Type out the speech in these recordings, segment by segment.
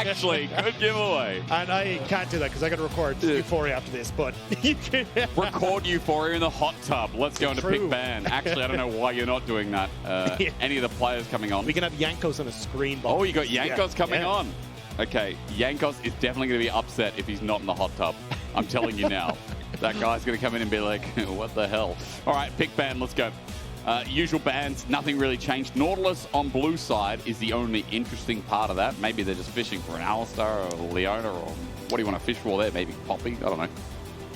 Actually, good giveaway. And I can't do that because I got to record Euphoria after this, but you can record Euphoria in the hot tub. Let's go into pick ban. Actually, I don't know why you're not doing that. Any of the players coming on. We can have Jankos on a screen. Oh, you got Jankos coming on. Okay, Jankos is definitely going to be upset if he's not in the hot tub. I'm telling you now. That guy's going to come in and be like, what the hell? All right, pick ban, let's go. Usual bans, nothing really changed. Nautilus on blue side is the only interesting part of that. Maybe they're just fishing for an Alistar or Leona, or what do you want to fish for there? Maybe Poppy? I don't know.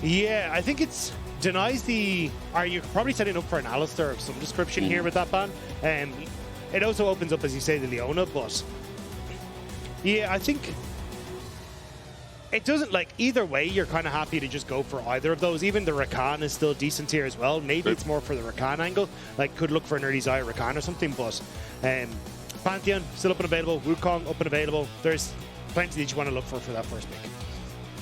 Yeah, I think it's denies the... Are you probably setting up for an Alistar of some description here with that ban? It also opens up, as you say, the Leona, but... Yeah, I think... It doesn't, like, either way, you're kind of happy to just go for either of those. Even the Rakan is still decent here as well. Maybe it's more for the Rakan angle. Like, could look for an early Xayah Rakan or something, but Pantheon still up and available. Wukong up and available. There's plenty that you want to look for that first pick.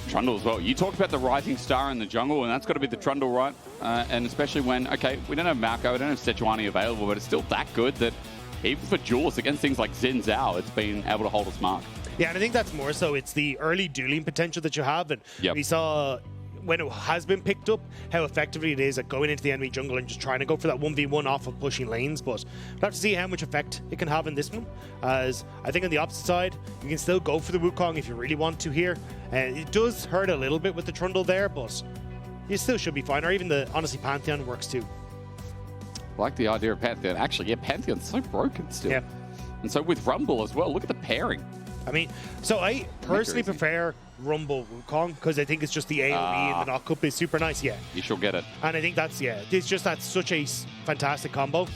Trundle as well. You talked about the rising star in the jungle, and that's got to be the Trundle, right? And especially when, okay, we don't have Marco, we don't have Sejuani available, but it's still that good that even for duelists against things like Xin Zhao, it's been able to hold its mark. Yeah, and I think that's more so it's the early dueling potential that you have. And we saw when it has been picked up, how effectively it is at going into the enemy jungle and just trying to go for that 1v1 off of pushing lanes. But we'll have to see how much effect it can have in this one. As I think on the opposite side, you can still go for the Wukong if you really want to here. It does hurt a little bit with the Trundle there, but you still should be fine. Or even the, honestly, Pantheon works too. I like the idea of Pantheon. Actually, yeah, Pantheon's so broken still. Yeah. And so with Rumble as well, look at the pairing. I mean, so I personally prefer Rumble Wukong because I think it's just the AoE and the knock-up is super nice, You shall get it. And I think that's, it's just that's such a fantastic combo.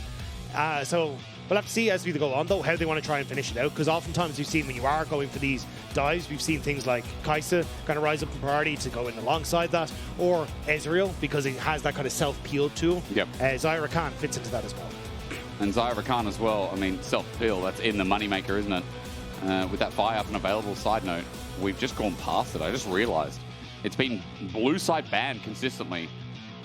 So we'll have to see as we go on, though, how they want to try and finish it out, because oftentimes you've seen when you are going for these dives, we've seen things like Kai'Sa kind of rise up in priority to go in alongside that, or Ezreal, because it has that kind of self-peel tool. Xayah Rakan fits into that as well. And Xayah Rakan as well, I mean, self-peel, that's in the moneymaker, isn't it? With that Vi up and available, side note, we've just gone past it. I just realized it's been blue side banned consistently.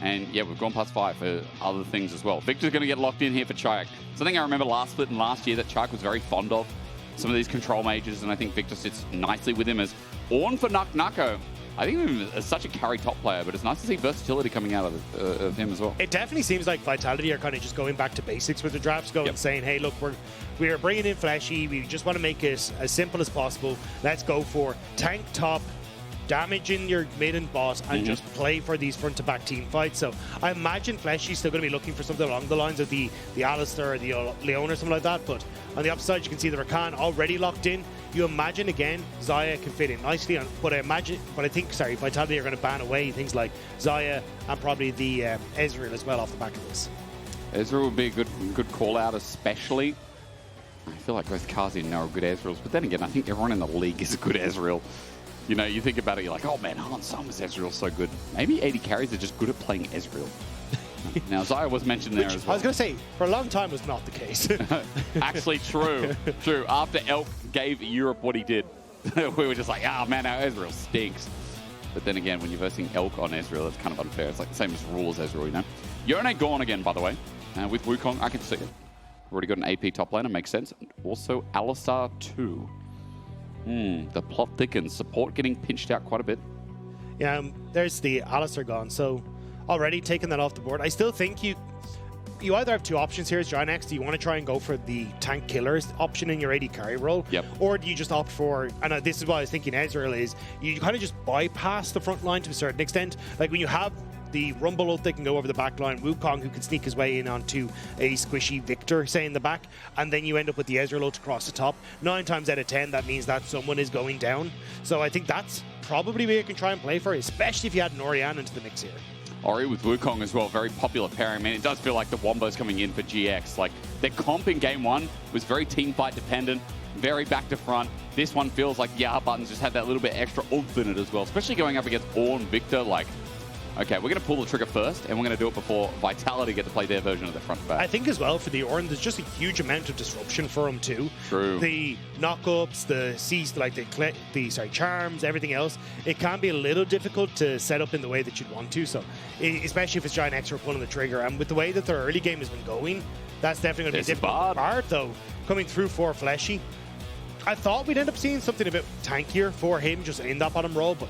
And yeah, we've gone past Vi for other things as well. Viktor's going to get locked in here for Czajek. Something I remember last split and last year that Czajek was very fond of. Some of these control mages, and I think Viktor sits nicely with him as Ornn for Nako. I think of him as such a carry top player, but it's nice to see versatility coming out of him as well. It definitely seems like Vitality are kind of just going back to basics with the drafts, going saying, hey, look, we're bringing in Fleshy. We just want to make it as simple as possible. Let's go for tank top, damaging your mid and boss, and just play for these front-to-back team fights. So I imagine Fleshy's still going to be looking for something along the lines of the Alistar or the Leona or something like that. But on the upside, you can see the Rakan already locked in. You imagine, again, Xayah can fit in nicely. But I think, Vitality are going to ban away things like Xayah and probably the Ezreal as well off the back of this. Ezreal would be a good call-out, especially. I feel like both Carzzy and Nako are good Ezreals. But then again, I think everyone in the league is a good Ezreal. You know, you think about it, you're like, oh man, Summer's Ezreal's so good. Maybe AD carries are just good at playing Ezreal. Now, Xayah was mentioned there as well. I was going to say, for a long time was not the case. Actually, true. After Elk gave Europe what he did, we were just like, man, our Ezreal stinks. But then again, when you're versing Elk on Ezreal, it's kind of unfair. It's like the same as Rule as Ezreal, you know? Yone gone again, by the way. With Wukong, I can see it. Already got an AP top laner, makes sense. Also, Alistar 2. The plot thickens. Support getting pinched out quite a bit. Yeah, there's the Alistar gone. So already taking that off the board. I still think you either have two options here as GIANTX. Do you want to try and go for the tank killers option in your AD carry role? Or do you just opt for, and this is what I was thinking Ezreal is, you kind of just bypass the front line to a certain extent. Like when you have the Rumble ult, they can go over the back line. Wukong, who can sneak his way in onto a squishy Viktor, say, in the back. And then you end up with the Ezreal ult across the top. 9 times out of 10, that means that someone is going down. So I think that's probably where you can try and play for, especially if you add an Orianna into the mix here. Ori with Wukong as well, very popular pairing. I mean, it does feel like the Wombo's coming in for GX. Like, their comp in game 1 was very team fight dependent, very back to front. This one feels like the R buttons just had that little bit extra oomph in it as well, especially going up against Ornn, Viktor. Like, okay, we're going to pull the trigger first, and we're going to do it before Vitality get to play their version of the front back. I think as well for the Ornn, there's just a huge amount of disruption for him too. True. The knockups, the charms, everything else. It can be a little difficult to set up in the way that you'd want to. So, especially if it's GIANTX are pulling the trigger, and with the way that their early game has been going, that's definitely going to be a difficult part though. Coming through for Fleshy. I thought we'd end up seeing something a bit tankier for him just in that bottom row, but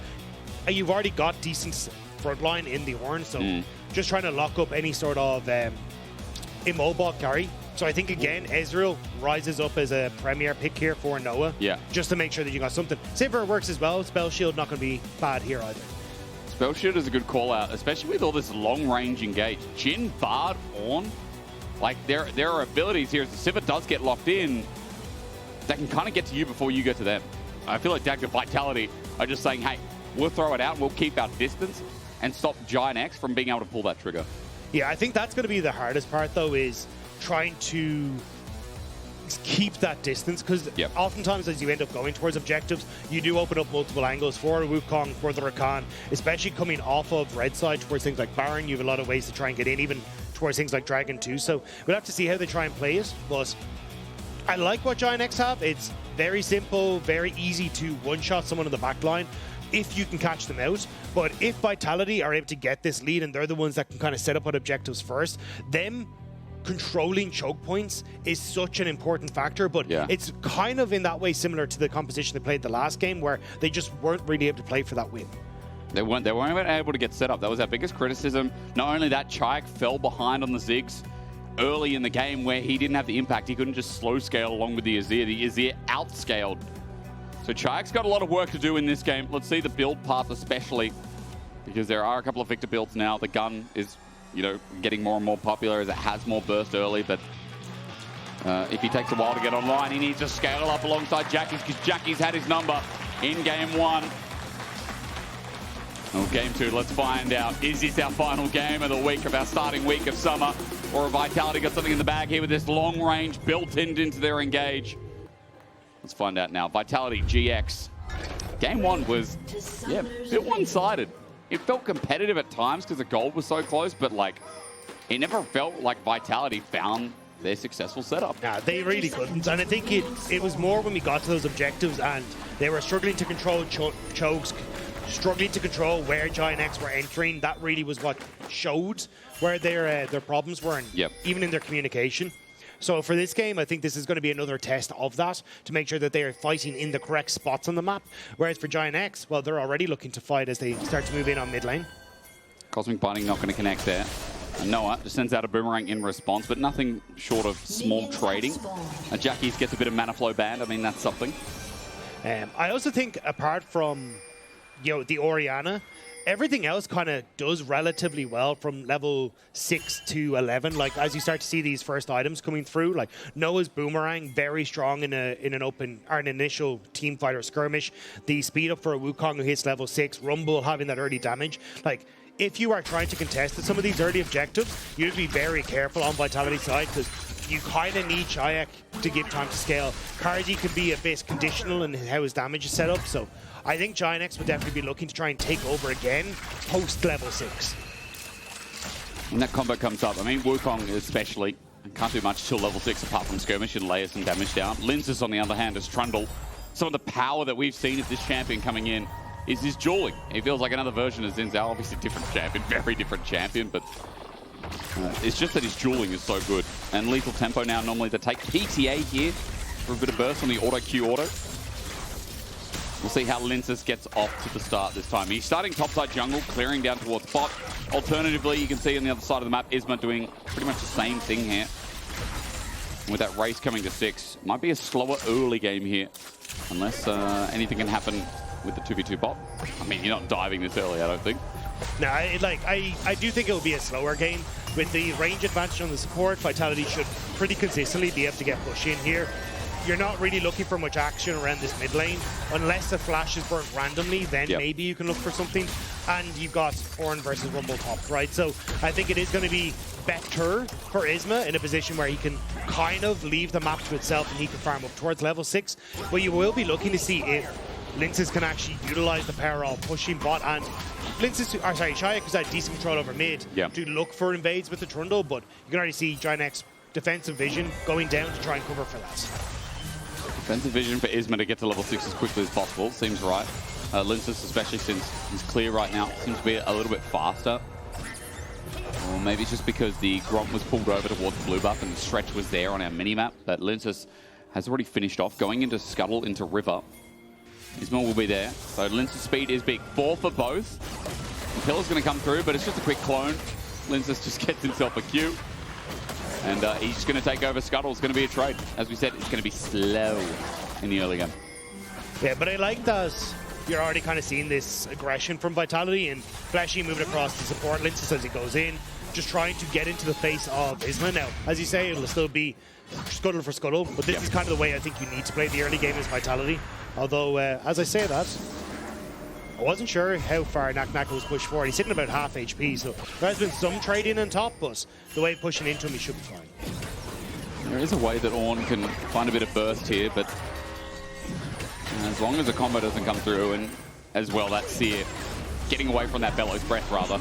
you've already got decent front line in the Ornn, so just trying to lock up any sort of immobile carry. So I think, again, Ezreal rises up as a premier pick here for Noah. Yeah. Just to make sure that you got something. Sivir works as well. Spell Shield not going to be bad here either. Spell Shield is a good call out, especially with all this long range engage. Jhin, Bard, Ornn, like there are abilities here. As the Sivir does get locked in, that can kind of get to you before you get to them. I feel like Dagda Vitality are just saying, hey, we'll throw it out, we'll keep our distance and stop GIANTX from being able to pull that trigger. Yeah, I think that's going to be the hardest part, though, is trying to keep that distance, because oftentimes as you end up going towards objectives, you do open up multiple angles for Wukong, for the Rakan, especially coming off of red side towards things like Baron. You have a lot of ways to try and get in, even towards things like Dragon too. So we'll have to see how they try and play it, but I like what GIANTX have. It's very simple, very easy to one-shot someone in the back line if you can catch them out. But if Vitality are able to get this lead and they're the ones that can kind of set up on objectives first, them controlling choke points is such an important factor. But it's kind of in that way similar to the composition they played the last game, where they just weren't really able to play for that win. They weren't able to get set up. That was our biggest criticism. Not only that, Czajek fell behind on the Ziggs early in the game where he didn't have the impact. He couldn't just slow scale along with the Azir. The Azir outscaled. So Czajek's got a lot of work to do in this game. Let's see the build path especially, because there are a couple of Viktor builds now. The gun is, you know, getting more and more popular as it has more burst early, but if he takes a while to get online, he needs to scale up alongside Jackie's, because Jackie's had his number in game one. Well, game two, let's find out. Is this our final game of the week, of our starting week of summer? Or have Vitality got something in the bag here with this long range built into their engage? Let's find out now. Vitality GX. Game one was, a bit one-sided. It felt competitive at times because the gold was so close, but like, it never felt like Vitality found their successful setup. Nah, they really couldn't. And I think it was more when we got to those objectives and they were struggling to control chokes, struggling to control where GIANTX were entering. That really was what showed where their problems were, and even in their communication. So for this game, I think this is going to be another test of that, to make sure that they are fighting in the correct spots on the map. Whereas for GIANTX, well, they're already looking to fight as they start to move in on mid lane. Cosmic Binding not going to connect there. And Noah just sends out a boomerang in response, but nothing short of small trading. Jackie's gets a bit of mana flow banned. I mean, that's something. I also think, apart from the Orianna, everything else kind of does relatively well from level 6 to 11. Like, as you start to see these first items coming through, like Noah's boomerang, very strong in an open or an initial team fight or skirmish. The speed up for a Wukong who hits level 6, Rumble having that early damage. Like, if you are trying to contest some of these early objectives, you have to be very careful on Vitality's side, because you kind of need Czajek to give time to scale. Carzzy can be a bit conditional in how his damage is set up, so I think GIANTX would definitely be looking to try and take over again post level 6. When that combo comes up, I mean, Wukong especially can't do much till level 6 apart from skirmish and layer some damage down. Lyncas, on the other hand, is Trundle. Some of the power that we've seen of this champion coming in is his dueling. He feels like another version of Xin Zhao, obviously different champion, very different champion, but it's just that his dueling is so good. And lethal tempo now normally to take PTA here for a bit of burst on the auto Q auto. We'll see how Lyncas gets off to the start this time. He's starting topside jungle, clearing down towards bot. Alternatively, you can see on the other side of the map, Isma doing pretty much the same thing here. With that race coming to 6, might be a slower early game here, unless anything can happen with the 2v2 bot. I mean, you're not diving this early, I don't think. No, I do think it will be a slower game. With the range advantage on the support, Vitality should pretty consistently be able to get push in here. You're not really looking for much action around this mid lane. Unless a flash is burnt randomly, then maybe you can look for something. And you've got Ornn versus Rumble top, right? So I think it is going to be better for Isma in a position where he can kind of leave the map to itself and he can farm up towards level 6. But you will be looking to see if Lyncas can actually utilize the power of pushing bot, and Czajek has had decent control over mid to look for invades with the Trundle, but you can already see GIANTX defensive vision going down to try and cover for that. Defensive vision for Isma to get to level 6 as quickly as possible, seems right. Lyncas, especially since he's clear right now, seems to be a little bit faster. Or maybe it's just because the Gromp was pulled over towards blue buff and the stretch was there on our minimap, but Lyncas has already finished off, going into Scuttle, into River. Isma will be there. So Lyncas' speed is big. 4 for both. Pillar's going to come through, but it's just a quick clone. Lyncas just gets himself a Q. And he's just going to take over Scuttle. It's going to be a trade. As we said, it's going to be slow in the early game. Yeah, but I like that you're already kind of seeing this aggression from Vitality, and Fleshy moving across to support Lyncas as he goes in, just trying to get into the face of Isma. Now, as you say, it'll still be scuttle for scuttle, but this is kind of the way I think you need to play the early game as Vitality. Although, as I say that, I wasn't sure how far Nako was pushed forward. He's sitting about half HP, so there has been some trading on top, but the way pushing into him, he should be fine. There is a way that Ornn can find a bit of burst here, but as long as the combo doesn't come through, and as well that Seer getting away from that Bellows Breath, rather.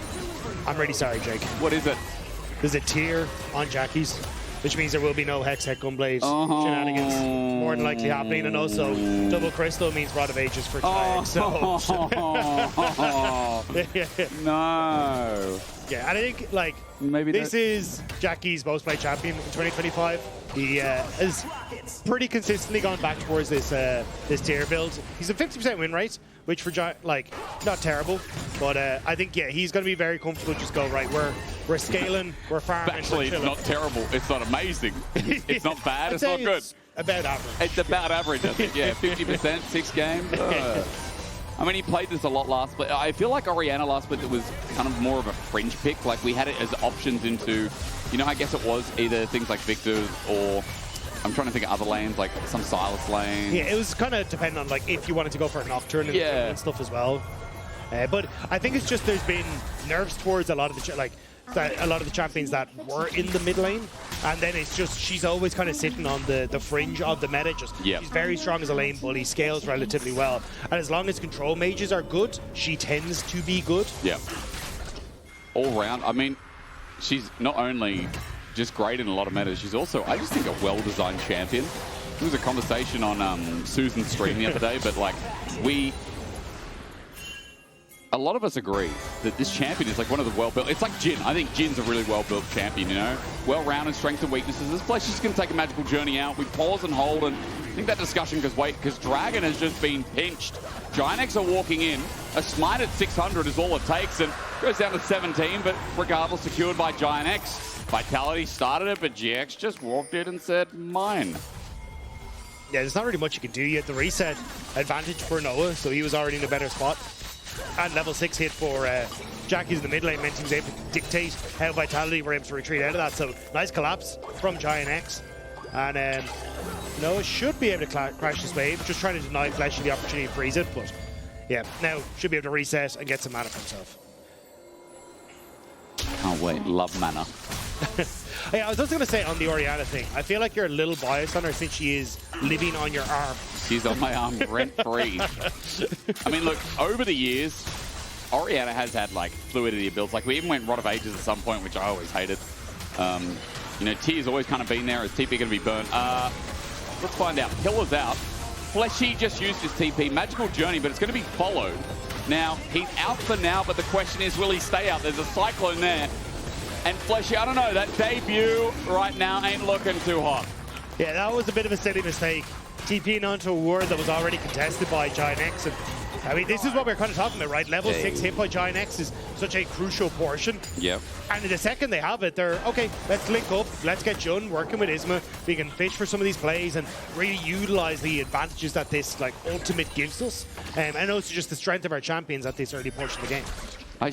I'm really sorry, Jake. What is it? There's a tier on Jackies, which means there will be no Hex Gunblade shenanigans more than likely happening, and also double crystal means Rod of Ages for Czajek, No. Yeah, and I think like maybe this is Jackie's most played champion in 2025. He has pretty consistently gone back towards this this tier build. He's a 50% win rate, which for like not terrible, but I think he's going to be very comfortable. Just go right. We're scaling. We're farming. Actually, it's not terrible. It's not amazing. It's not bad. It's not good. It's about average. It's about average. I think. Yeah, 50%, 6 games. I mean, he played this a lot last split. I feel like Orianna last split, it was kind of more of a fringe pick. Like, we had it as options into, you know, I guess it was either things like Viktor or I'm trying to think of other lanes, like some Silas lane. Yeah, it was kind of dependent on, like, if you wanted to go for a Nocturne and stuff as well. But I think it's just there's been nerfs towards a lot of the champions that were in the mid lane, and then it's just she's always kind of sitting on the fringe of the meta. She's very strong as a lane bully, scales relatively well, and as long as control mages are good, she tends to be good. Yeah. All round, I mean, she's not only just great in a lot of metas, she's also, I just think, a well-designed champion. There was a conversation on Susan's stream the other day, but like a lot of us agree that this champion is like one of the well-built. It's like Jhin. I think Jin's a really well-built champion, you know? Well-rounded strengths and weaknesses. This place is going to take a magical journey out. We pause and hold, and I think that discussion goes, wait, because Dragon has just been pinched. GIANTX are walking in. A smite at 600 is all it takes, and goes down to 17, but regardless, secured by GIANTX. Vitality started it, but GX just walked in and said, mine. Yeah, there's not really much you can do. You had the reset advantage for Noah, so he was already in a better spot. And level 6 hit for Jackie's in the mid lane meant he was able to dictate how Vitality were able to retreat out of that. So nice collapse from GIANTX. And Noah should be able to crash this wave, just trying to deny Fleshy the opportunity to freeze it. But yeah, now should be able to reset and get some mana for himself. Can't wait, love mana. Hey, I was also going to say on the Orianna thing, I feel like you're a little biased on her since she is living on your arm. She's on my arm rent-free. I mean, look, over the years, Orianna has had, like, fluidity of builds. Like, we even went Rod of Ages at some point, which I always hated. You know, T's always kind of been there. Is TP going to be burnt? Let's find out. Pillar's out. Fleshy just used his TP. Magical Journey, but it's going to be followed. Now, he's out for now, but the question is, will he stay out? There's a Cyclone there. And Fleshy, I don't know, that debut right now ain't looking too hot. Yeah, that was a bit of a silly mistake. TPing onto a ward that was already contested by GIANTX. And I mean, this is what we're kind of talking about, right? Level 6 hit by GIANTX is such a crucial portion. Yep. And in the second they have it, they're, okay, let's link up, let's get Jhin working with Isma. We can fish for some of these plays and really utilize the advantages that this, like, ultimate gives us. And also just the strength of our champions at this early portion of the game. I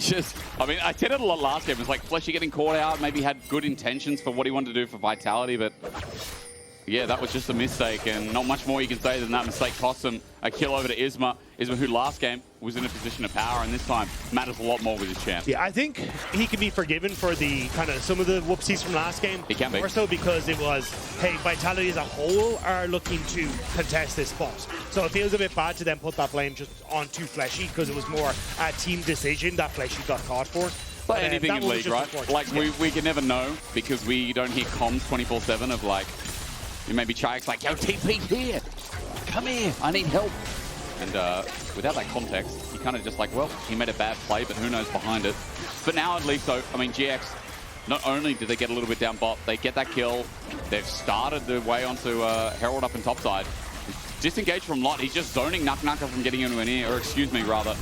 mean, I said it a lot last game. It was like Fleshy getting caught out, maybe had good intentions for what he wanted to do for Vitality, but yeah, that was just a mistake, and not much more you can say than that mistake cost him a kill over to Isma. Isma, who last game was in a position of power, and this time matters a lot more with his champ. Yeah, I think he can be forgiven for the kind of some of the whoopsies from last game. He can be. More so because it was, hey, Vitality as a whole are looking to contest this spot. So it feels a bit bad to then put that blame just onto Fleshy, because it was more a team decision that Fleshy got caught for. Like anything in League, right? Like, we can never know, because we don't hear comms 24/7 of, like, maybe Czajek's like, yo, TP's here. Come here. I need help. And without that context, you kind of just like, well, he made a bad play, but who knows behind it. But now at least, though, I mean, GX not only did they get a little bit down bot, they get that kill. They've started their way onto Herald up in topside. Disengaged from Lot. He's just zoning Naak from getting anywhere near, or excuse me, rather,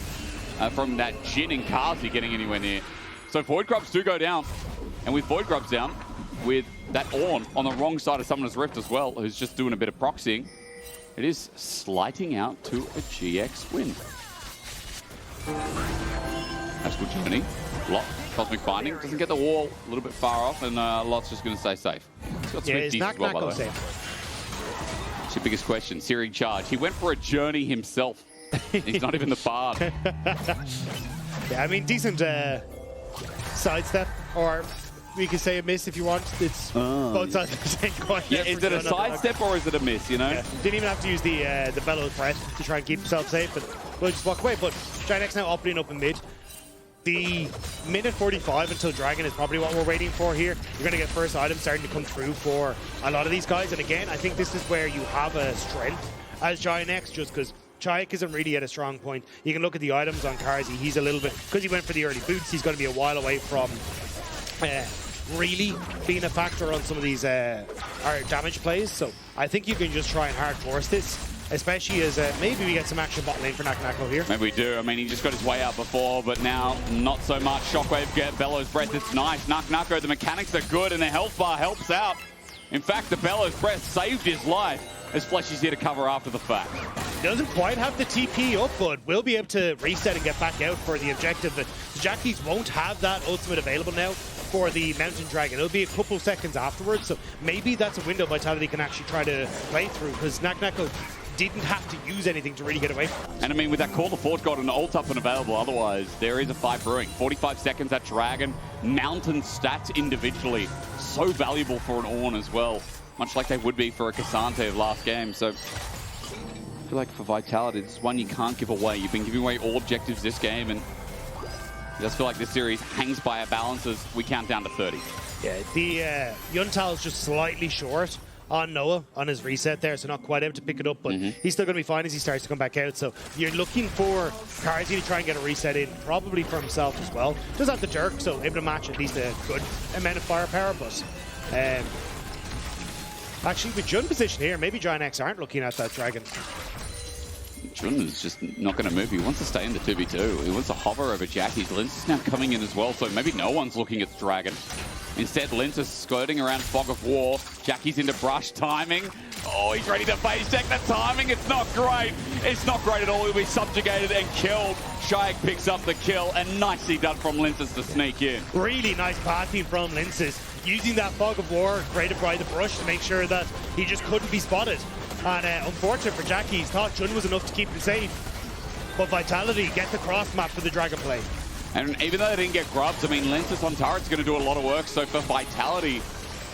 from that Jhin and Carzzy getting anywhere near. So Void Grubs do go down. And with Void Grubs down, with that Ornn on the wrong side of Summoner's Rift as well, who's just doing a bit of proxying, it is slighting out to a GX win. That's good journey. Lot, Cosmic Binding, doesn't get the wall, a little bit far off, and Lot's just going to stay safe. He's got is as well, by the way. Safe? It's your biggest question. Siri Charge. He went for a journey himself. He's not even the bard. Yeah, I mean, decent sidestep, or we could say a miss if you want. It's both sides of the same coin. Yeah, is it a sidestep or is it a miss, you know? Yeah. Didn't even have to use the Bellows Breath to try and keep himself safe, but we'll just walk away. But GIANTX now opening up in mid. The minute 45 until Dragon is probably what we're waiting for here. You're going to get first items starting to come through for a lot of these guys. And again, I think this is where you have a strength as GIANTX, just because Czajek isn't really at a strong point. You can look at the items on Carzzy. He's a little bit, because he went for the early boots, he's going to be a while away from really being a factor on some of these our damage plays. So I think you can just try and hard force this, especially as maybe we get some action bot lane for Nako here. Maybe we do. I mean, he just got his way out before, but now not so much. Shockwave, get Bellows Breath. It's nice. Nako, the mechanics are good, and the health bar helps out. In fact, the Bellows Breath saved his life as Fleshy's here to cover after the fact. Doesn't quite have the TP up, but will be able to reset and get back out for the objective. But the Jackies won't have that ultimate available now for the Mountain Dragon. It'll be a couple seconds afterwards, so maybe that's a window Vitality can actually try to play through, because Nako didn't have to use anything to really get away from it. And I mean, with that Call to Forge got an ult up and available, otherwise there is a fight brewing. 45 seconds at Dragon. Mountain stats individually, so valuable for an Ornn as well, much like they would be for a Cassante of last game. So I feel like for Vitality, this is one you can't give away. You've been giving away all objectives this game, and I just feel like this series hangs by a balance as we count down to 30. Yeah, the Yuntal's just slightly short on Noah on his reset there, so not quite able to pick it up, but he's still going to be fine as he starts to come back out. So you're looking for Carzzy to try and get a reset in, probably for himself as well. Does have the Dirk, so able to match at least a good amount of firepower, but actually with Jhin position here, maybe GIANTX aren't looking at that Dragon. Trundle is just not going to move. He wants to stay in the 2v2. He wants to hover over Jackies. Lyncas is now coming in as well, so maybe no one's looking at the Dragon. Instead, Lyncas skirting around Fog of War. Jackie's into brush timing. Oh, he's ready to phase check the timing. It's not great. It's not great at all. He'll be subjugated and killed. Czajek picks up the kill, and nicely done from Lyncas to sneak in. Really nice passing from Lyncas, using that Fog of War created by the brush to make sure that he just couldn't be spotted. And unfortunate for Jackie, he thought Jhin was enough to keep him safe. But Vitality get the cross map for the Dragon play. And even though they didn't get grubs, I mean, Lyncas on turret's going to do a lot of work. So for Vitality,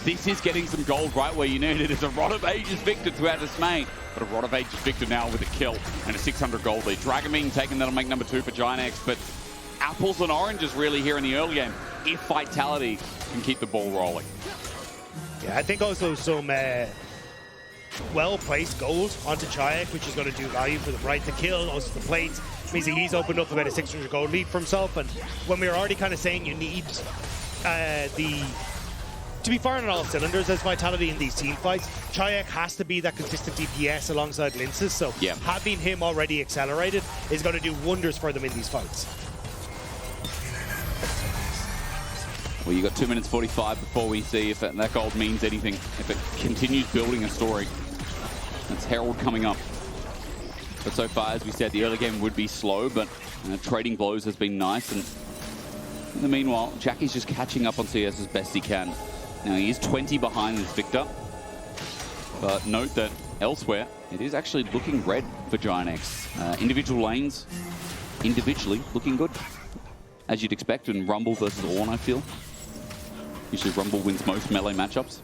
this is getting some gold right where you need it. It's a Rod of Ages Viktor throughout this main, but a Rod of Ages Viktor now with a kill and a 600 gold lead. Dragon being taken, that'll make number 2 for GIANTX, but apples and oranges really here in the early game if Vitality can keep the ball rolling. Yeah, I think also some well-placed gold onto Czajek, which is going to do value for them, right? The kill, also the plates, means that he's opened up about a 600 gold lead for himself. And when we were already kind of saying you need to be firing on all cylinders as Vitality in these team fights, Czajek has to be that consistent DPS alongside Lyncas. So having him already accelerated is going to do wonders for them in these fights. Well, you got 2 minutes 45 before we see if that gold means anything, if it continues building a story. That's Herald coming up. But so far, as we said, the early game would be slow, but trading blows has been nice. And in the meanwhile, Jackie's just catching up on CS as best he can. Now, he is 20 behind this Viktor. But note that elsewhere, it is actually looking red for GIANTX. Individual lanes, individually, looking good. As you'd expect in Rumble versus Ornn, I feel. Usually Rumble wins most melee matchups.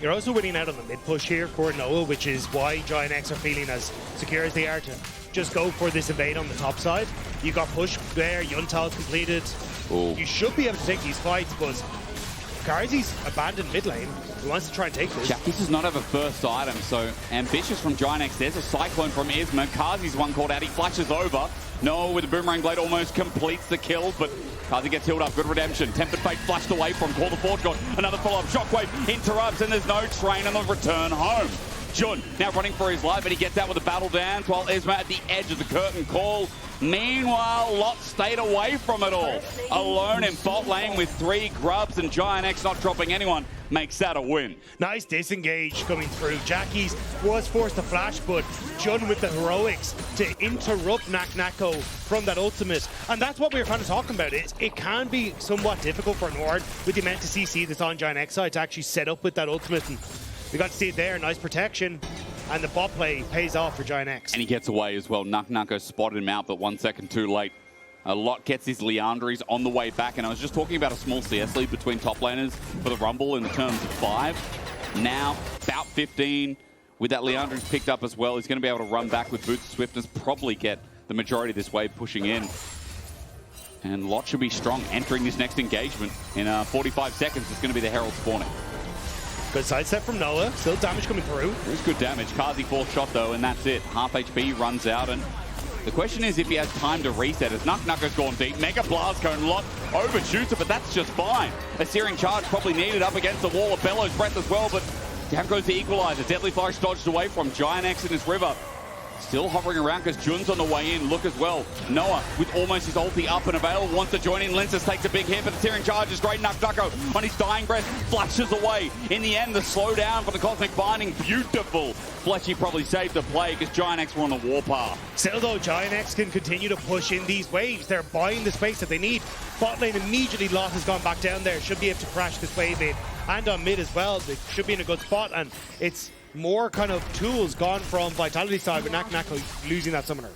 You're also winning out on the mid push here for Noah, which is why GIANTX are feeling as secure as they are to just go for this evade on the top side. You got push there, Yuntal's completed. Ooh. You should be able to take these fights, but Carzzy's abandoned mid lane. He wants to try and take this. Jack, this does not have a first item, so ambitious from GIANTX. There's a Cyclone from Isma. Carzzy's one called out. He flashes over. Noah with a Boomerang Blade almost completes the kill, but Carzzy gets healed up. Good redemption. Tempered Fate flashed away from Call the Forge God. Another follow-up. Shockwave interrupts, and there's no train on the return home. Jhin now running for his life, but he gets out with a battle dance while Isma at the edge of the curtain call. Meanwhile, Lot stayed away from it all. Alone in bot lane with 3 grubs, and GIANTX not dropping anyone makes that a win. Nice disengage coming through. Jackies was forced to flash, but Jhin with the heroics to interrupt Nako from that ultimate. And that's what we were kind of talking about. It can be somewhat difficult for Ornn with the amount of CC that's on GIANTX side to actually set up with that ultimate. And we got to see it there. Nice protection. And the bot play pays off for GIANTX. And he gets away as well. Nako spotted him out, but 1 second too late. A lot gets his Leandries on the way back. And I was just talking about a small CS lead between top laners for the Rumble in the terms of 5. Now, about 15. With that Leandries picked up as well, he's going to be able to run back with Boots of Swiftness, probably get the majority of this wave pushing in. And Lot should be strong entering this next engagement. In 45 seconds, it's going to be the Herald spawning. Good sidestep from Noah. Still damage coming through. There's good damage. Carzzy 4th shot though, and that's it. Half HP runs out, and the question is if he has time to reset. As Nako's gone deep. Mega Blast Cone. Lot overshoots it, but that's just fine. A Searing Charge probably needed up against the wall of Bellows Breath as well, but down goes the equalizer. Deadly Flourish dodged away from GIANTX in his river. Still hovering around because Jun's on the way in. Look as well. Noah with almost his ulti up and available wants to join in. Lyncas takes a big hit, but the Searing Charge is great. Nako on his dying breath flashes away. In the end, the slowdown for the Cosmic Binding. Beautiful. Fleshy probably saved the play because GIANTX were on the warpath. Still though, GIANTX can continue to push in these waves. They're buying the space that they need. Bot lane immediately, Lot has gone back down there. Should be able to crash this wave in. And on mid as well. They should be in a good spot, and it's more kind of tools gone from Vitality side with Nako losing that summoner.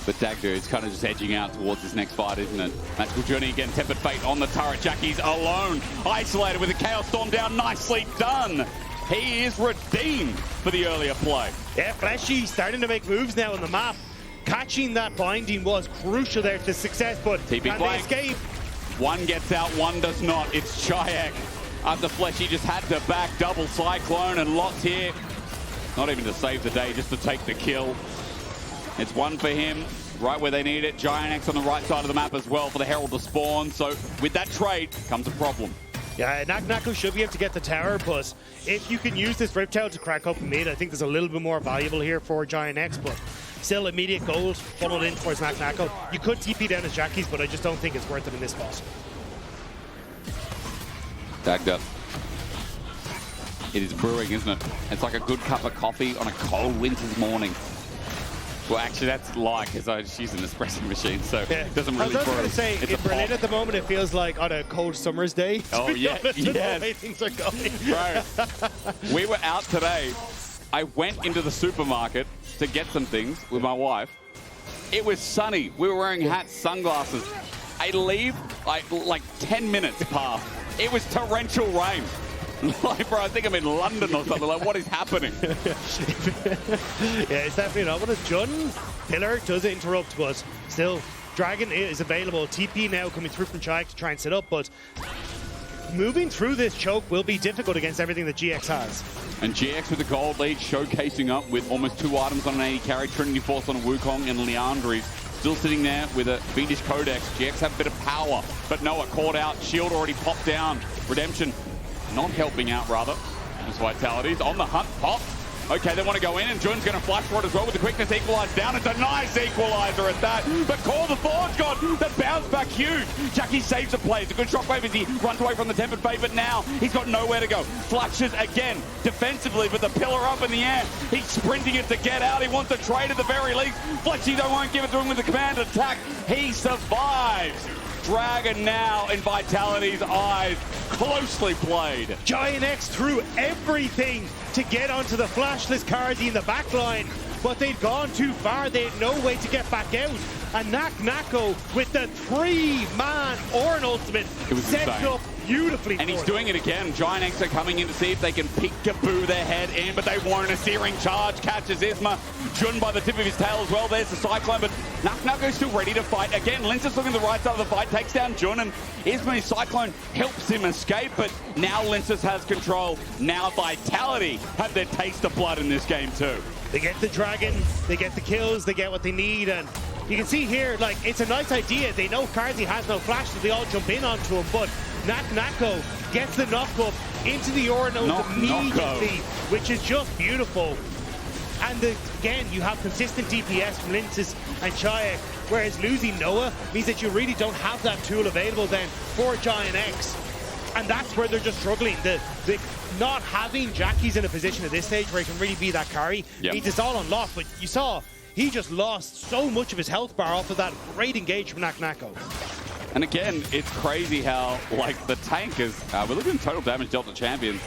But Dagda is kind of just edging out towards this next fight, isn't it? Magical Journey again, Tempered Fate on the turret. Jackie's alone, isolated with a Chaos Storm down. Nicely done. He is redeemed for the earlier play. Yeah, Fleshy starting to make moves now on the map. Catching that binding was crucial there to success, but TP can they escape? One gets out, one does not. It's Czajek. After Fleshy just had to back double Cyclone, and Lot's here. Not even to save the day, just to take the kill. It's one for him, right where they need it. GIANTX on the right side of the map as well for the Herald to spawn. So with that trade comes a problem. Yeah, Nako should be able to get the tower, but if you can use this Riptail to crack up mid, I think there's a little bit more valuable here for GIANTX, but still immediate gold funneled in towards Nako. You could TP down as Jackie's, but I just don't think it's worth it in this spot. Dagda. It is brewing, isn't it? It's like a good cup of coffee on a cold winter's morning. Well, actually, that's like, because she's an espresso machine, so yeah. it doesn't really brew. I was going to say, in Berlin at the moment, it feels like on a cold summer's day. Oh, yeah. Yes. The way things are going. Bro, we were out today. I went into the supermarket to get some things with my wife. It was sunny. We were wearing hats, sunglasses. I leave, like 10 minutes past. It was torrential rain. Like, bro, I think I'm in London or something. Like, what is happening? Yeah, it's definitely not. What is Jhin? Pillar does interrupt, but still, Dragon is available. TP now coming through from Czajek to try and set up, but moving through this choke will be difficult against everything that GX has. And GX with the gold lead, showcasing up with almost 2 items on an 80 carry. Trinity Force on a Wukong and Leandries. Still sitting there with a Vedius Codex. GX have a bit of power, but Noah caught out. Shield already popped down. Redemption not helping out, rather. Just Vitality's on the hunt. Pop. Okay, they want to go in, and Jhin's going to flash for it as well with the quickness equalizer down. It's a nice equalizer at that. But Call the Forge God, that bounce back huge. Jackie saves the play. It's a good shockwave as he runs away from the Tempered Fate, but now he's got nowhere to go. Flashes again defensively, but the pillar up in the air. He's sprinting it to get out. He wants to trade at the very least. Fleshy won't give it to him with the command attack. He survives. Dragon now in Vitality's eyes. Closely played. GIANTX threw everything to get onto the flashless Carzzy in the back line, but they'd gone too far. They had no way to get back out. And Nako with the 3-man Ornn ultimate sets up beautifully. And he's doing it again. GIANTX are coming in to see if they can peek-a-boo their head in, but they won't. A searing charge catches Isma. Jhin by the tip of his tail as well. There's the Cyclone, but Nako's still ready to fight. Again, Lyncas looking at the right side of the fight, takes down Jhin, and Isma's Cyclone helps him escape, but now Lyncas has control. Now Vitality have their taste of blood in this game too. They get the dragon, they get the kills, they get what they need, and you can see here, like, it's a nice idea. They know Carzzy has no flash, so they all jump in onto him, but Nako gets the knock-up into the Ornn immediately, which is just beautiful. And again, you have consistent DPS from Lyncas and Czajek, whereas losing Noah means that you really don't have that tool available then for GIANTX. And that's where they're just struggling. The not having Jackie's in a position at this stage where he can really be that carry means it's all unlocked. But you saw he just lost so much of his health bar off of that great engage from Nako. And again, it's crazy how, like, the tank is, we're looking at total damage dealt to champions.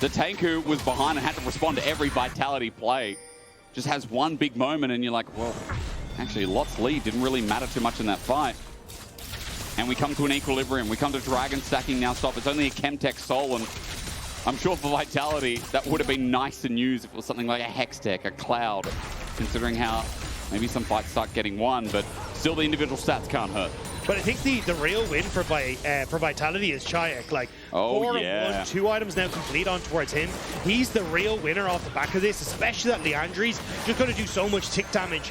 The tank who was behind and had to respond to every Vitality play just has one big moment, and you're like, well, actually, Lot's lead didn't really matter too much in that fight. And we come to an equilibrium. We come to Dragon stacking now stop. It's only a Chemtech Soul, and I'm sure for Vitality, that would have been nice to use if it was something like a Hextech, a Cloud, considering how maybe some fights start getting won, but still the individual stats can't hurt. But I think the real win for Vitality is Czajek. Like, 4-1, 2 items now complete on towards him. He's the real winner off the back of this, especially that Leandri's just going to do so much tick damage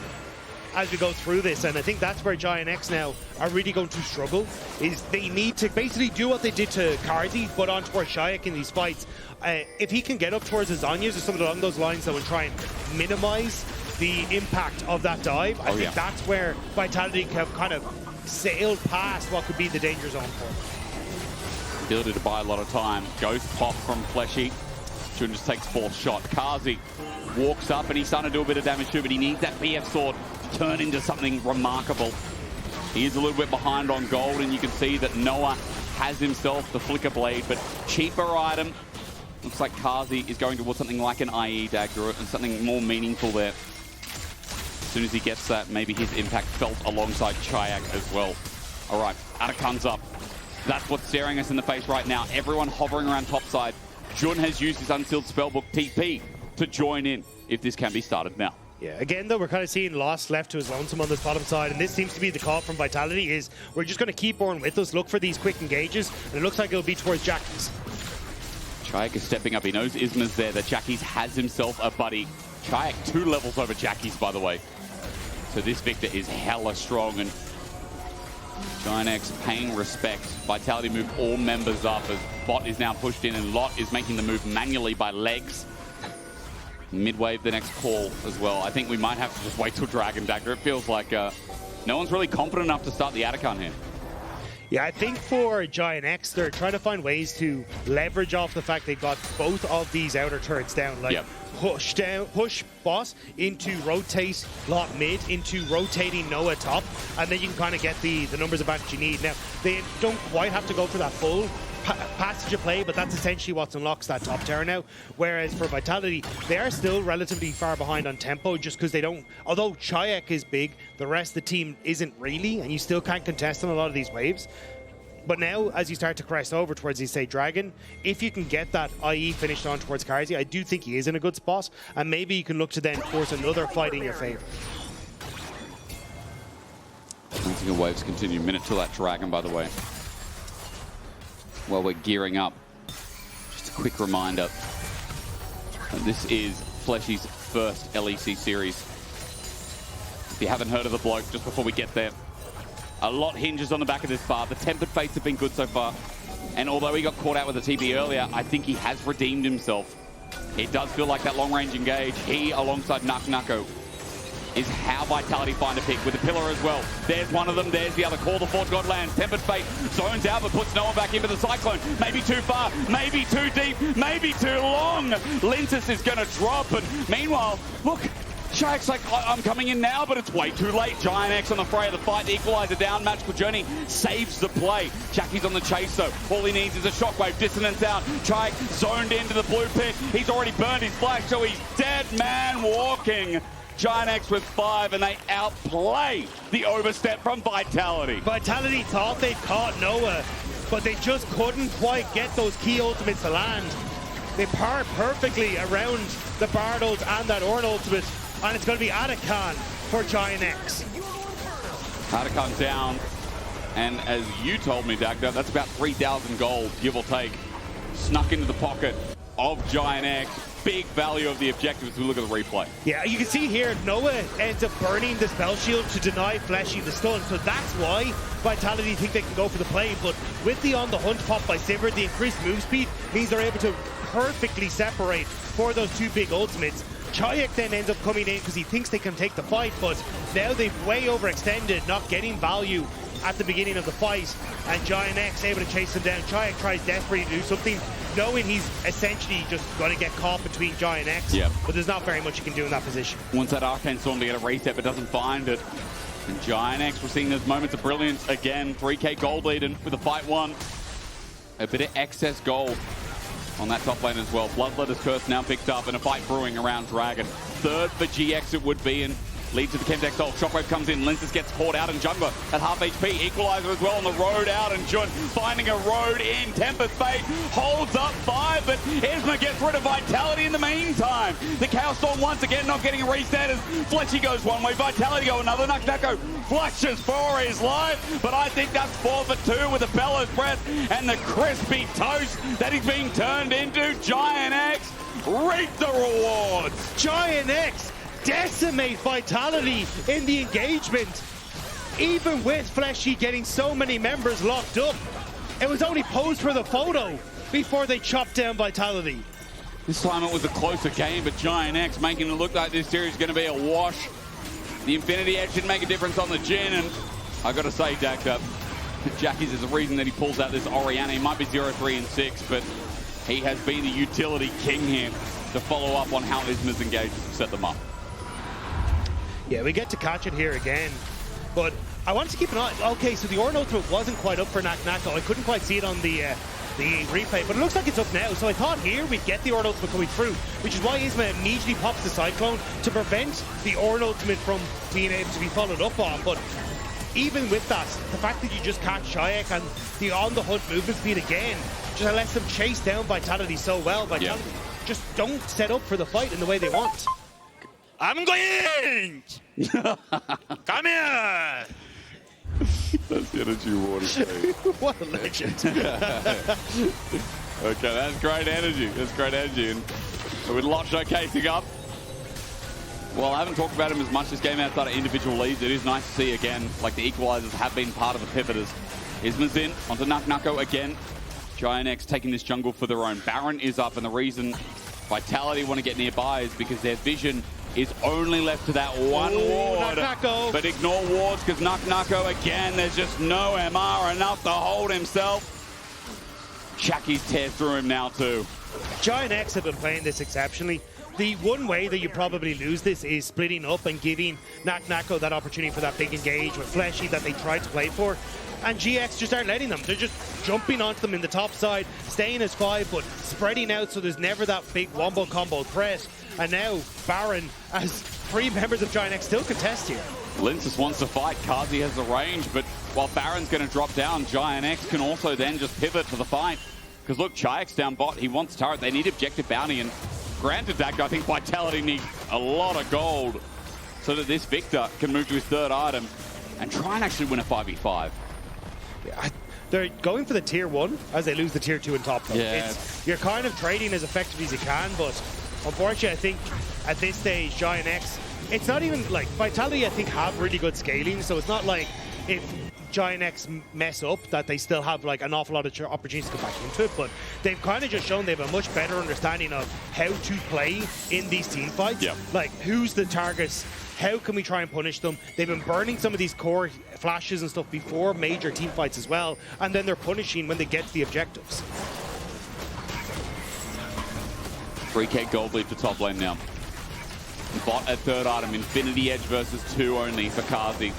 as we go through this, and I think that's where GIANTX now are really going to struggle, is they need to basically do what they did to Carzzy, but on towards Czajek in these fights. If he can get up towards his Zhonya's or something along those lines, that will try and minimize the impact of that dive, I think that's where Vitality have kind of sailed past what could be the danger zone for him. Ability to buy a lot of time. Ghost pop from Fleshy. Jhin just takes fourth shot. Carzzy walks up and he's starting to do a bit of damage too, but he needs that BF sword to turn into something remarkable. He is a little bit behind on gold, and you can see that Noah has himself the FLICKR blade, but cheaper item. Looks like Carzzy is going towards something like an IE Dagda and something more meaningful there. As soon as he gets that, maybe his impact felt alongside Czajek as well. All right, Arakan's up. That's what's staring us in the face right now. Everyone hovering around topside. Jhin has used his unsealed spellbook TP to join in if this can be started now. Yeah, again, though, we're kind of seeing Lost left to his lonesome on this bottom side, and this seems to be the call from Vitality, is we're just going to keep Ornn with us, look for these quick engages, and it looks like it'll be towards Jackie's. Czajek is stepping up. He knows Isma's there, that Jackie's has himself a buddy. Czajek 2 levels over Jackie's, by the way. So this Viktor is hella strong, and GIANTX paying respect. Vitality move all members up as Bot is now pushed in, and Lot is making the move manually by legs. Mid-wave the next call as well. I think we might have to just wait till Dragon Dagda. It feels like no one's really confident enough to start the Arakan here. Yeah, I think for GIANTX, they're trying to find ways to leverage off the fact they got both of these outer turrets down. Like, push boss into rotate Lot mid, into rotating Noah top, and then you can kind of get the numbers advantage you need. Now, they don't quite have to go for that full passage of play, but that's essentially what unlocks that top tower now. Whereas for Vitality, they are still relatively far behind on tempo, just because they don't, although Czajek is big, the rest of the team isn't really, and you still can't contest on a lot of these waves. But now, as you start to crest over towards, you say, Dragon, if you can get that IE finished on towards Carzzy, I do think he is in a good spot, and maybe you can look to then force another fight in your favor. Once waves continue. Minute till that Dragon, by the way. While we're gearing up, just a quick reminder, this is Fleshy's first LEC series. If you haven't heard of the bloke, just before we get there, a lot hinges on the back of this bar. The Tempered Fates have been good so far, and although he got caught out with the TP earlier, I think he has redeemed himself. It does feel like that long-range engage, he alongside Nako, is how Vitality find a pick with the pillar as well. There's one of them, there's the other. Call the Fort God lands. Tempered Fate zones out but puts no one back into the Cyclone. Maybe too far, maybe too deep, maybe too long. Lyncas is going to drop, and meanwhile, look, Czajek's like, I'm coming in now, but it's way too late. GIANTX on the fray of the fight. The equalizer down. Magical Journey saves the play. Jackie's on the chase, though. All he needs is a shockwave. Dissonance out. Czajek zoned into the blue pit. He's already burned his flash, so he's dead man walking. GIANTX with 5, and they outplay the overstep from Vitality. Vitality thought they'd caught Noah, but they just couldn't quite get those key ultimates to land. They part perfectly around the Bard ult and that Ornn ultimate, and it's going to be Rakan for GIANTX. Rakan down, and as you told me, Dagda, that's about 3,000 gold, give or take, snuck into the pocket of GIANTX. Big value of the objective as we look at the replay. Yeah, you can see here, Noah ends up burning the spell shield to deny Fleshy the stun, so that's why Vitality think they can go for the play, but with the on the hunt pop by Sivir, the increased move speed means they're able to perfectly separate for those two big ultimates. Czajek then ends up coming in because he thinks they can take the fight, but now they've way overextended, not getting value at the beginning of the fight, and GIANTX able to chase him down. Czajek tries desperately to do something, knowing he's essentially just going to get caught between GIANTX, but there's not very much he can do in that position. Wants that Arcane Storm to get a reset, but doesn't find it. And GIANTX, we're seeing those moments of brilliance again. 3k gold lead with a fight won. A bit of excess gold on that top lane as well. Bloodletter's curse now picked up, and a fight brewing around Dragon. Third for GX it would be, and leads to the Chemdex ult. Shockwave comes in, Lyncas gets caught out, and Jungler at half HP. Equalizer as well on the road out, and Jhin finding a road in. Tempest Fate holds up 5, but Isma gets rid of Vitality in the meantime. The Chaos Storm once again not getting a reset as Fleshy goes one way, Vitality go another. Nako flushes for his life, but I think that's 4 for 2 with a Bellows Breath and the crispy toast that he's being turned into. GIANTX reap the rewards. GIANTX decimate Vitality in the engagement, even with Fleshy getting so many members locked up. It was only posed for the photo before they chopped down Vitality. This time it was a closer game, but GIANTX making it look like this series is going to be a wash. The Infinity Edge didn't make a difference on the Jhin, and I got to say, Dagda, Jackie's is the reason that he pulls out this Orianna. He might be 0-3 and 6, but he has been the utility king here to follow up on how Isma's engaged to set them up. Yeah, we get to catch it here again, but I wanted to keep an eye. Okay, so the Ornn ultimate wasn't quite up for Nako. I couldn't quite see it on the replay, but it looks like it's up now. So I thought here we'd get the Ornn ultimate coming through, which is why Isma immediately pops the Cyclone to prevent the Ornn ultimate from being able to be followed up on. But even with that, the fact that you just catch Czajek and the on-the-hunt movement speed again just lets them chase down Vitality so well. Vitality just don't set up for the fight in the way they want. I'm going! Come here! That's the energy you want to say. What a legend. Okay, that's great energy. That's great energy. And with Laure showcasing up, well, I haven't talked about him as much this game outside of individual leads. It is nice to see again, like the equalizers have been part of the pivoters. Isma's in, onto Nako again. GIANTX taking this jungle for their own. Baron is up, and the reason Vitality want to get nearby is because their vision is only left to that one ward. Nako. But ignore wards because Nako again, there's just no MR enough to hold himself. Shacky's tears through him now too. GIANTX have been playing this exceptionally. The one way that you probably lose this is splitting up and giving Nako that opportunity for that big engage with Fleshy that they tried to play for. And GX just aren't letting them. They're just jumping onto them in the top side, staying as 5, but spreading out so there's never that big wombo combo threat. And now Baron, as 3 members of GIANTX still contest here. Lyncas wants to fight. Carzzy has the range, but while Baron's going to drop down, GIANTX can also then just pivot to the fight. Because look, Czajek's down bot. He wants turret. They need objective bounty. And granted, Dagda, I think Vitality need a lot of gold so that this Viktor can move to his 3rd item and try and actually win a 5v5. Yeah, they're going for the tier 1 as they lose the tier 2 in top though. Yeah. You're kind of trading as effectively as you can, but unfortunately I think at this stage GIANTX, it's not even like Vitality I think have really good scaling, so it's not like if GIANTX mess up that they still have like an awful lot of opportunities to go back into it, but they've kind of just shown they have a much better understanding of how to play in these team fights. Yep. Like who's the targets, how can we try and punish them? They've been burning some of these core flashes and stuff before major team fights as well, and then they're punishing when they get to the objectives. 3k gold lead for top lane now. Bot at 3rd item, Infinity Edge versus 2 only for Carzzy.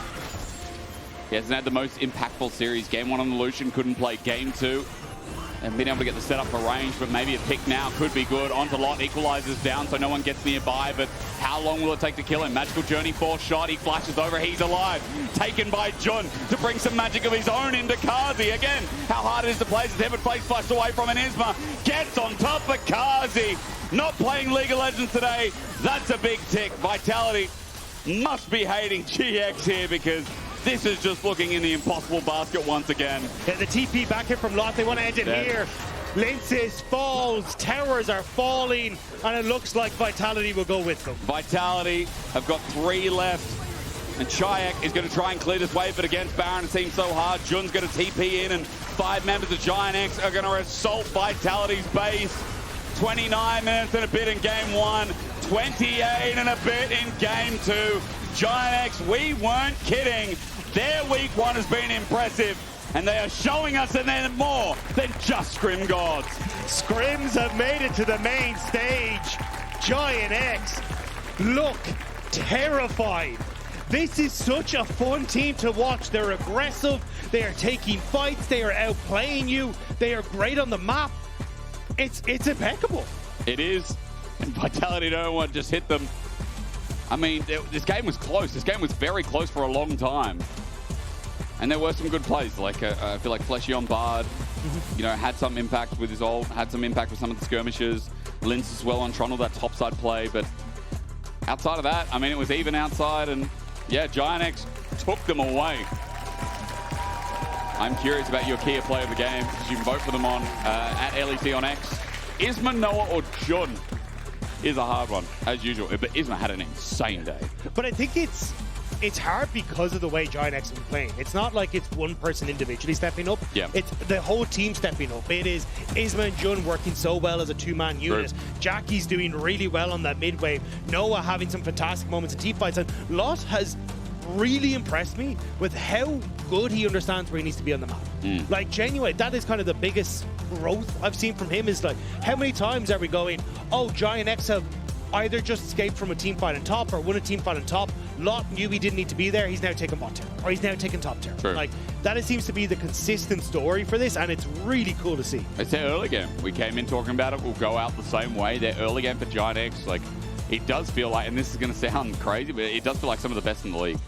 He hasn't had the most impactful series. Game 1 on the Lucian, couldn't play. Game 2, and being able to get the setup for range, but maybe a pick now could be good. Onto Lot, equalizes down so no one gets nearby, but how long will it take to kill him? Magical Journey, 4 shot, he flashes over, he's alive. Taken by Jhin to bring some magic of his own into Carzzy. Again, how hard it is to play as his heaven face flashed away from an Isma. Gets on top of Carzzy. Not playing League of Legends today. That's a big tick. Vitality must be hating GX here because this is just looking in the impossible basket once again. Yeah, the TP back here from Lot, they want to end it here. Lyncas falls, towers are falling, and it looks like Vitality will go with them. Vitality have got 3 left, and Czajek is going to try and clear this wave, but against Baron it seems so hard. Jhin's going to TP in, and 5 members of GIANTX are going to assault Vitality's base. 29 minutes and a bit in game 1, 28 and a bit in game 2. GIANTX, we weren't kidding. Their week 1 has been impressive, and they are showing us that they're more than just Scrim gods. Scrims have made it to the main stage. GIANTX look terrified. This is such a fun team to watch. They're aggressive, they are taking fights, they are outplaying you, they are great on the map. It's impeccable. It is, and Vitality don't want to just hit them. I mean, this game was close. This game was very close for a long time. And there were some good plays. Like, I feel like Fleshy on Bard, you know, had some impact with his ult, had some impact with some of the skirmishes. Lyncas as well on Trundle, that topside play. But outside of that, I mean, it was even outside. And yeah, GIANTX took them away. I'm curious about your key play of the game. You can vote for them on at LEC on X. Isma, Noah, or Jhin is a hard one, as usual. But Isma had an insane day. But I think it's hard because of the way GIANTX have been playing. It's not like it's one person individually stepping up. Yeah. It's the whole team stepping up. It is Isma and Jhin working so well as a 2-man unit. True. Jackie's doing really well on that mid wave. Noah having some fantastic moments in team fights. And Lot has really impressed me with how good he understands where he needs to be on the map. Like, genuine, that is kind of the biggest growth I've seen from him, is like, how many times are we going, oh, GIANTX have either just escaped from a team fight on top or won a team fight on top. Lot knew he didn't need to be there, he's now taking bot tier, or he's now taking top tier. True. Like, that seems to be the consistent story for this, and it's really cool to see. It's their early game. We came in talking about it, we'll go out the same way. Their early game for GIANTX, like, it does feel like, and this is going to sound crazy, but it does feel like some of the best in the league.